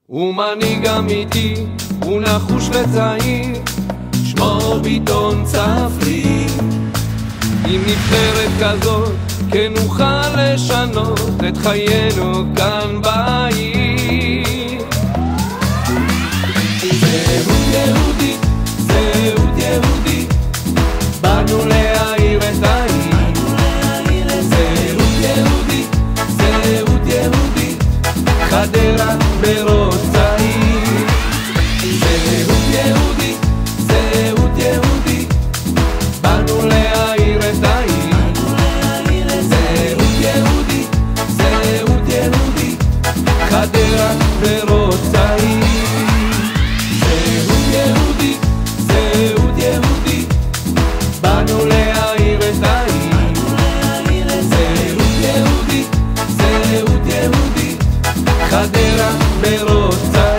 הוא מנהיג אמיתי, הוא נחוש וצעיר, שמו ביטון צפרי. עם נבחרת כזאת כן נוכל לשנות את חיינו כאן בעיר. זהות יהודית, זהות יהודית, באנו להעיר את העיר. זהות יהודית, זהות יהודית, חדרה בראש צעיר. זהות יהודית, זהות יהודית, באנו להעיר את העיר. זהות יהודית, זהות יהודית, חדרה בראש צעיר. זהות יהודית, זהות יהודית, באנו להעיר את העיר. זהות יהודית, זהות יהודית, חדרה בראש צעיר.